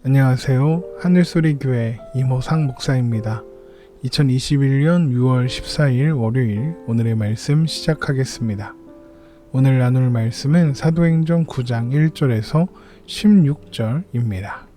안녕하세요. 하늘소리교회 이모상 목사입니다. 2021년 6월 14일 월요일 오늘의 말씀 시작하겠습니다. 오늘 나눌 말씀은 사도행전 9장 1절에서 16절입니다.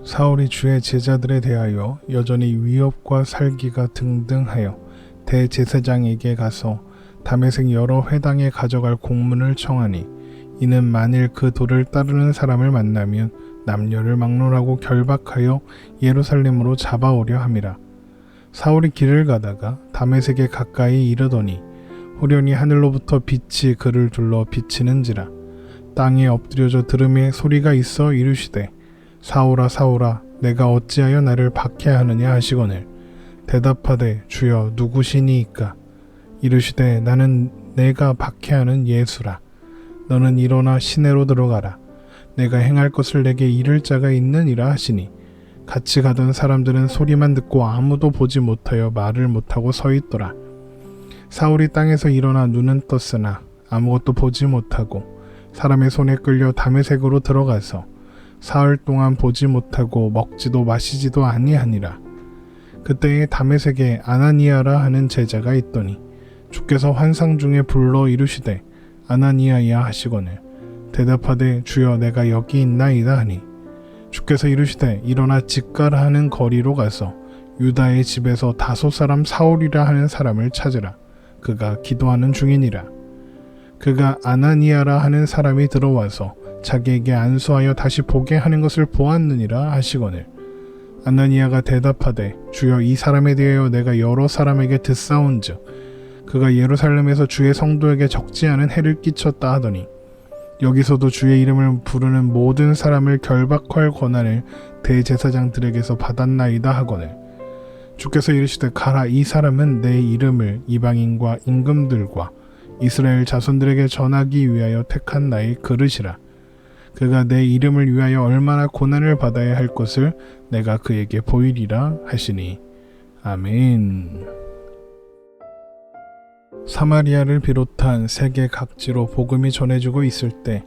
사울이 주의 제자들에 대하여 여전히 위협과 살기가 등등하여 대제사장에게 가서 다메섹 여러 회당에 가져갈 공문을 청하니 이는 만일 그 도를 따르는 사람을 만나면 남녀를 막론하고 결박하여 예루살렘으로 잡아오려 함이라. 사울이 길을 가다가 다메섹에 가까이 이르더니 후련히 하늘로부터 빛이 그를 둘러 비치는지라. 땅에 엎드려져 들음에 소리가 있어 이르시되 사울아 사울아 내가 어찌하여 나를 박해하느냐 하시거늘 대답하되 주여 누구시니이까. 이르시되 나는 내가 박해하는 예수라. 너는 일어나 시내로 들어가라. 내가 행할 것을 내게 이를 자가 있느니라 하시니 같이 가던 사람들은 소리만 듣고 아무도 보지 못하여 말을 못하고 서 있더라. 사울이 땅에서 일어나 눈은 떴으나 아무것도 보지 못하고 사람의 손에 끌려 다메섹으로 들어가서 사흘 동안 보지 못하고 먹지도 마시지도 아니하니라. 그때에 다메섹에 아나니아라 하는 제자가 있더니 주께서 환상 중에 불러 이르시되 아나니아야 하시거늘 대답하되 주여 내가 여기 있나이다 하니 주께서 이르시되 일어나 직가라 하는 거리로 가서 유다의 집에서 다소 사람 사울이라 하는 사람을 찾으라. 그가 기도하는 중이니라. 그가 아나니아라 하는 사람이 들어와서 자기에게 안수하여 다시 보게 하는 것을 보았느니라 하시거늘 아나니아가 대답하되 주여 이 사람에 대하여 내가 여러 사람에게 듣사온즉 그가 예루살렘에서 주의 성도에게 적지 않은 해를 끼쳤다 하더니 여기서도 주의 이름을 부르는 모든 사람을 결박할 권한을 대제사장들에게서 받았나이다 하거늘 주께서 이르시되 가라. 이 사람은 내 이름을 이방인과 임금들과 이스라엘 자손들에게 전하기 위하여 택한 나의 그릇이라. 그가 내 이름을 위하여 얼마나 고난을 받아야 할 것을 내가 그에게 보이리라 하시니 아멘. 사마리아를 비롯한 세계 각지로 복음이 전해지고 있을 때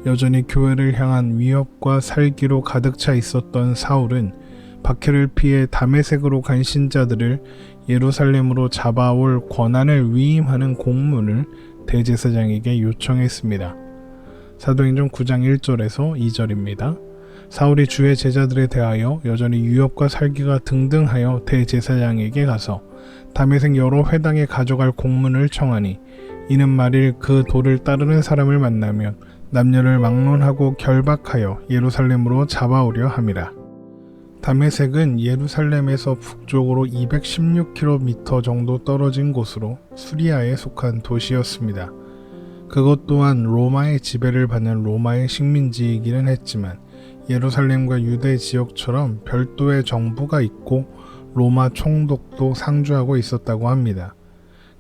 여전히 교회를 향한 위협과 살기로 가득 차 있었던 사울은 박해를 피해 다메섹으로 간 신자들을 예루살렘으로 잡아올 권한을 위임하는 공문을 대제사장에게 요청했습니다. 사도행전 9장 1절에서 2절입니다. 사울이 주의 제자들에 대하여 여전히 위협과 살기가 등등하여 대제사장에게 가서 다메섹 여러 회당에 가져갈 공문을 청하니 이는 만일 그 도를 따르는 사람을 만나면 남녀를 막론하고 결박하여 예루살렘으로 잡아오려 함이라. 다메섹은 예루살렘에서 북쪽으로 216km 정도 떨어진 곳으로 수리아에 속한 도시였습니다. 그것 또한 로마의 지배를 받는 로마의 식민지이기는 했지만 예루살렘과 유대 지역처럼 별도의 정부가 있고 로마 총독도 상주하고 있었다고 합니다.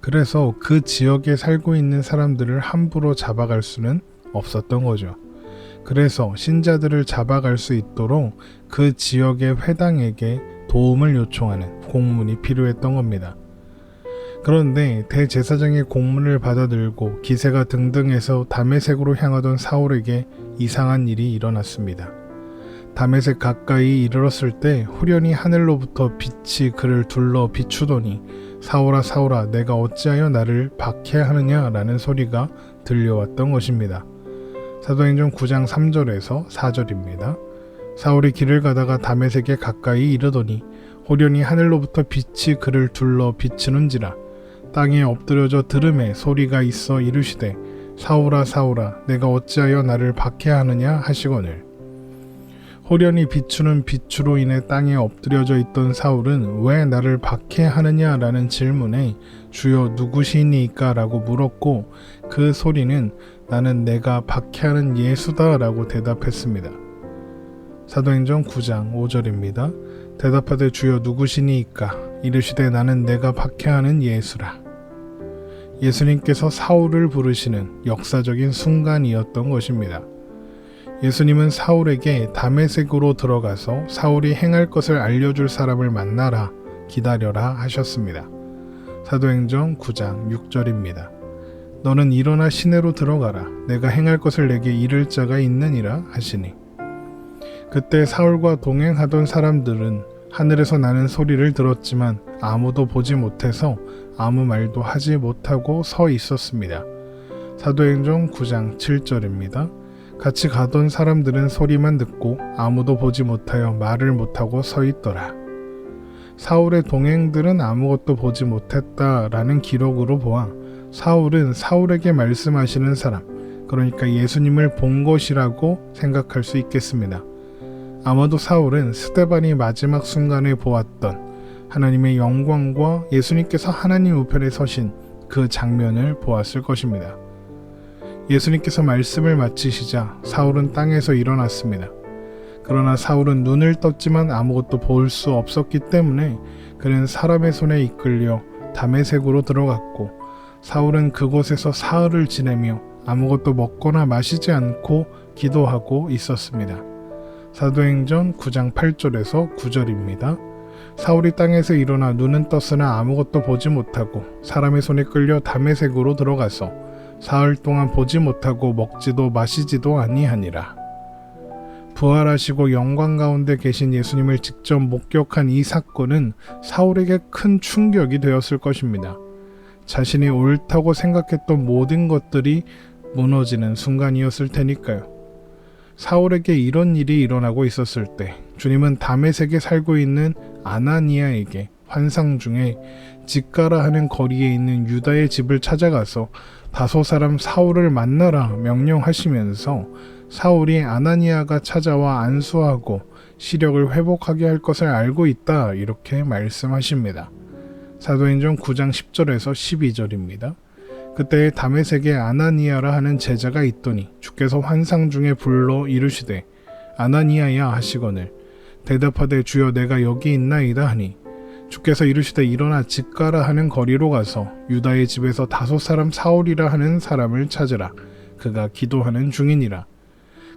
그래서 그 지역에 살고 있는 사람들을 함부로 잡아갈 수는 없었던 거죠. 그래서 신자들을 잡아갈 수 있도록 그 지역의 회당에게 도움을 요청하는 공문이 필요했던 겁니다. 그런데 대제사장의 공문을 받아들고 기세가 등등해서 다메섹으로 향하던 사울에게 이상한 일이 일어났습니다. 다메섹 가까이 이르렀을 때 후련히 하늘로부터 빛이 그를 둘러 비추더니 사울아 사울아 내가 어찌하여 나를 박해하느냐 라는 소리가 들려왔던 것입니다. 사도행전 9장 3절에서 4절입니다. 사울이 길을 가다가 다메섹에 가까이 이르더니 후련히 하늘로부터 빛이 그를 둘러 비치는지라. 땅에 엎드려져 들음에 소리가 있어 이르시되 사울아 사울아 내가 어찌하여 나를 박해하느냐 하시거늘 호련히 비추는 빛으로 인해 땅에 엎드려져 있던 사울은 왜 나를 박해하느냐 라는 질문에 주여 누구시니까 라고 물었고 그 소리는 나는 내가 박해하는 예수다 라고 대답했습니다. 사도행전 9장 5절입니다. 대답하되 주여 누구시니까 이르시되 나는 내가 박해하는 예수라. 예수님께서 사울을 부르시는 역사적인 순간이었던 것입니다. 예수님은 사울에게 다메섹으로 들어가서 사울이 행할 것을 알려줄 사람을 만나라, 기다려라 하셨습니다. 사도행전 9장 6절입니다. 너는 일어나 시내로 들어가라. 내가 행할 것을 내게 이를 자가 있느니라 하시니 그때 사울과 동행하던 사람들은 하늘에서 나는 소리를 들었지만 아무도 보지 못해서 아무 말도 하지 못하고 서 있었습니다. 사도행전 9장 7절입니다. 같이 가던 사람들은 소리만 듣고 아무도 보지 못하여 말을 못하고 서 있더라. 사울의 동행들은 아무것도 보지 못했다라는 기록으로 보아 사울은 사울에게 말씀하시는 사람, 그러니까 예수님을 본 것이라고 생각할 수 있겠습니다. 아마도 사울은 스데반이 마지막 순간에 보았던 하나님의 영광과 예수님께서 하나님 우편에 서신 그 장면을 보았을 것입니다. 예수님께서 말씀을 마치시자 사울은 땅에서 일어났습니다. 그러나 사울은 눈을 떴지만 아무것도 볼 수 없었기 때문에 그는 사람의 손에 이끌려 다메섹으로 들어갔고 사울은 그곳에서 사흘을 지내며 아무것도 먹거나 마시지 않고 기도하고 있었습니다. 사도행전 9장 8절에서 9절입니다. 사울이 땅에서 일어나 눈은 떴으나 아무것도 보지 못하고 사람의 손에 끌려 다메섹으로 들어가서 사흘 동안 보지 못하고 먹지도 마시지도 아니하니라. 부활하시고 영광 가운데 계신 예수님을 직접 목격한 이 사건은 사울에게 큰 충격이 되었을 것입니다. 자신이 옳다고 생각했던 모든 것들이 무너지는 순간이었을 테니까요. 사울에게 이런 일이 일어나고 있었을 때 주님은 다메섹에 살고 있는 아나니아에게 환상 중에 직가라 하는 거리에 있는 유다의 집을 찾아가서 다소 사람 사울을 만나라 명령하시면서 사울이 아나니아가 찾아와 안수하고 시력을 회복하게 할 것을 알고 있다 이렇게 말씀하십니다. 사도행전 9장 10절에서 12절입니다. 그때 다메섹에 아나니아라 하는 제자가 있더니 주께서 환상 중에 불러 이르시되 아나니아야 하시거늘 대답하되 주여 내가 여기 있나이다 하니 주께서 이르시되 일어나 직가라 하는 거리로 가서 유다의 집에서 다섯 사람 사울이라 하는 사람을 찾으라. 그가 기도하는 중이니라.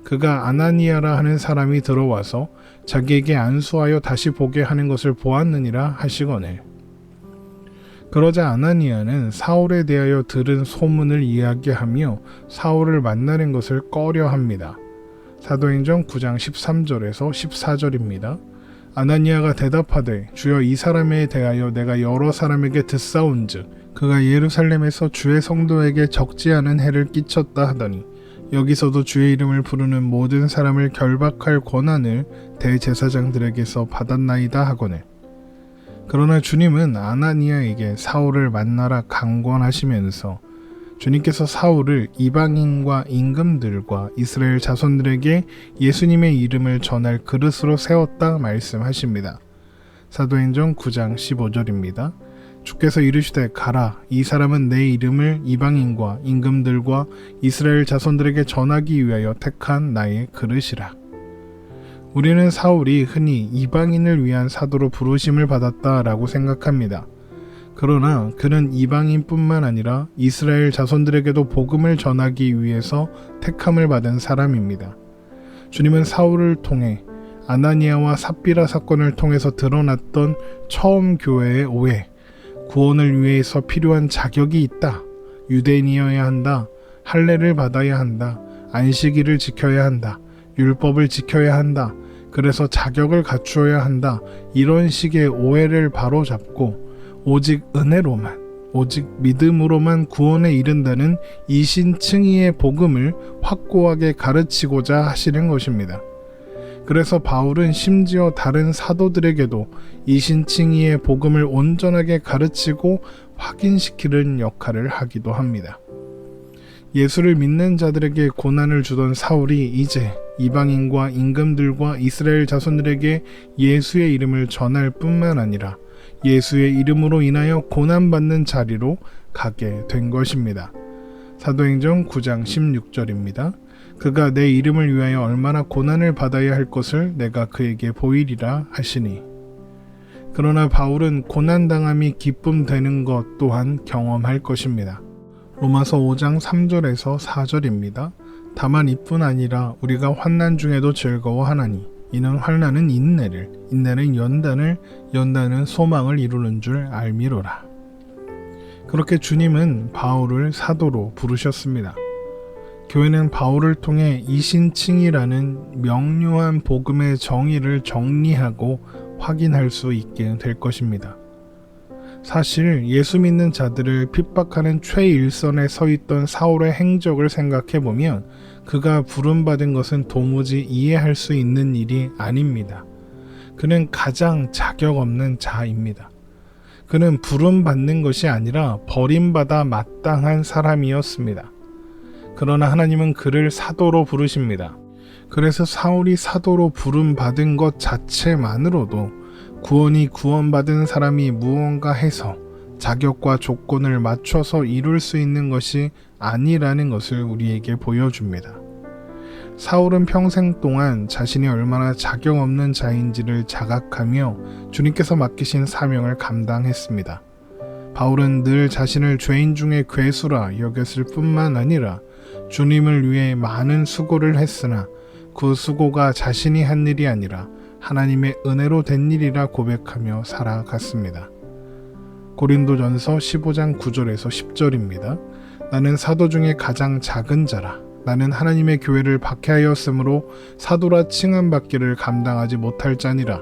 그가 아나니아라 하는 사람이 들어와서 자기에게 안수하여 다시 보게 하는 것을 보았느니라 하시거늘. 그러자 아나니아는 사울에 대하여 들은 소문을 이야기하며 사울을 만나는 것을 꺼려합니다. 사도행전 9장 13절에서 14절입니다. 아나니아가 대답하되 주여 이 사람에 대하여 내가 여러 사람에게 듣사온즉 그가 예루살렘에서 주의 성도에게 적지 않은 해를 끼쳤다 하더니 여기서도 주의 이름을 부르는 모든 사람을 결박할 권한을 대제사장들에게서 받았나이다 하거늘. 그러나 주님은 아나니아에게 사울을 만나라 강권하시면서 주님께서 사울을 이방인과 임금들과 이스라엘 자손들에게 예수님의 이름을 전할 그릇으로 세웠다 말씀하십니다. 사도행전 9장 15절입니다. 주께서 이르시되 가라 이 사람은 내 이름을 이방인과 임금들과 이스라엘 자손들에게 전하기 위하여 택한 나의 그릇이라. 우리는 사울이 흔히 이방인을 위한 사도로 부르심을 받았다라고 생각합니다. 그러나 그는 이방인뿐만 아니라 이스라엘 자손들에게도 복음을 전하기 위해서 택함을 받은 사람입니다. 주님은 사울을 통해 아나니아와 삽비라 사건을 통해서 드러났던 처음 교회의 오해, 구원을 위해서 필요한 자격이 있다, 유대인이어야 한다, 할례를 받아야 한다, 안식일을 지켜야 한다, 율법을 지켜야 한다, 그래서 자격을 갖추어야 한다, 이런 식의 오해를 바로잡고 오직 은혜로만, 오직 믿음으로만 구원에 이른다는 이신칭의의 복음을 확고하게 가르치고자 하시는 것입니다. 그래서 바울은 심지어 다른 사도들에게도 이신칭의의 복음을 온전하게 가르치고 확인시키는 역할을 하기도 합니다. 예수를 믿는 자들에게 고난을 주던 사울이 이제 이방인과 임금들과 이스라엘 자손들에게 예수의 이름을 전할 뿐만 아니라 예수의 이름으로 인하여 고난받는 자리로 가게 된 것입니다. 사도행전 9장 16절입니다. 그가 내 이름을 위하여 얼마나 고난을 받아야 할 것을 내가 그에게 보이리라 하시니. 그러나 바울은 고난당함이 기쁨 되는 것 또한 경험할 것입니다. 로마서 5장 3절에서 4절입니다. 다만 이뿐 아니라 우리가 환난 중에도 즐거워하나니 이는 환난은 인내를, 인내는 연단을, 연단은 소망을 이루는 줄 알미로라. 그렇게 주님은 바울을 사도로 부르셨습니다. 교회는 바울을 통해 이신칭이라는 명료한 복음의 정의를 정리하고 확인할 수 있게 될 것입니다. 사실 예수 믿는 자들을 핍박하는 최일선에 서 있던 사울의 행적을 생각해보면 그가 부름받은 것은 도무지 이해할 수 있는 일이 아닙니다. 그는 가장 자격 없는 자입니다. 그는 부름받는 것이 아니라 버림받아 마땅한 사람이었습니다. 그러나 하나님은 그를 사도로 부르십니다. 그래서 사울이 사도로 부름받은 것 자체만으로도 구원받은 사람이 무언가 해서 자격과 조건을 맞춰서 이룰 수 있는 것이 아니라는 것을 우리에게 보여줍니다. 사울은 평생 동안 자신이 얼마나 자격 없는 자인지를 자각하며 주님께서 맡기신 사명을 감당했습니다. 바울은 늘 자신을 죄인 중에 괴수라 여겼을 뿐만 아니라 주님을 위해 많은 수고를 했으나 그 수고가 자신이 한 일이 아니라 하나님의 은혜로 된 일이라 고백하며 살아갔습니다. 고린도전서 15장 9절에서 10절입니다. 나는 사도 중에 가장 작은 자라. 나는 하나님의 교회를 박해하였으므로 사도라 칭함받기를 감당하지 못할 자니라.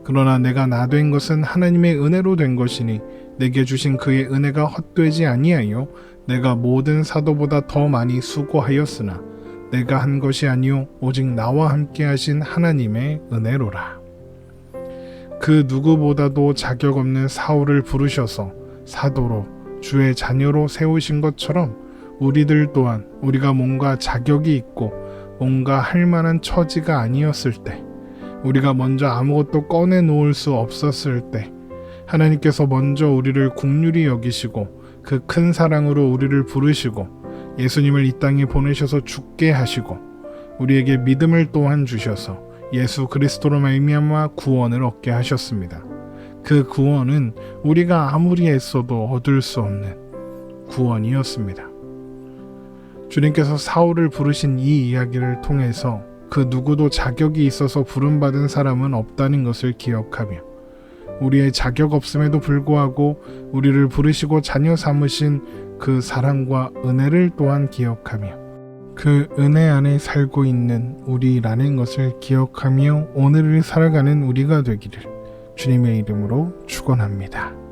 그러나 내가 나 된 것은 하나님의 은혜로 된 것이니 내게 주신 그의 은혜가 헛되지 아니하여 내가 모든 사도보다 더 많이 수고하였으나 내가 한 것이 아니요 오직 나와 함께 하신 하나님의 은혜로라. 그 누구보다도 자격 없는 사울을 부르셔서 사도로 주의 자녀로 세우신 것처럼 우리들 또한 우리가 뭔가 자격이 있고 뭔가 할 만한 처지가 아니었을 때, 우리가 먼저 아무것도 꺼내놓을 수 없었을 때 하나님께서 먼저 우리를 긍휼히 여기시고 그 큰 사랑으로 우리를 부르시고 예수님을 이 땅에 보내셔서 죽게 하시고 우리에게 믿음을 또한 주셔서 예수 그리스도로 말미암아 구원을 얻게 하셨습니다. 그 구원은 우리가 아무리 애써도 얻을 수 없는 구원이었습니다. 주님께서 사울을 부르신 이 이야기를 통해서 그 누구도 자격이 있어서 부름받은 사람은 없다는 것을 기억하며 우리의 자격 없음에도 불구하고 우리를 부르시고 자녀 삼으신 그 사랑과 은혜를 또한 기억하며 그 은혜 안에 살고 있는 우리라는 것을 기억하며 오늘을 살아가는 우리가 되기를 주님의 이름으로 축원합니다.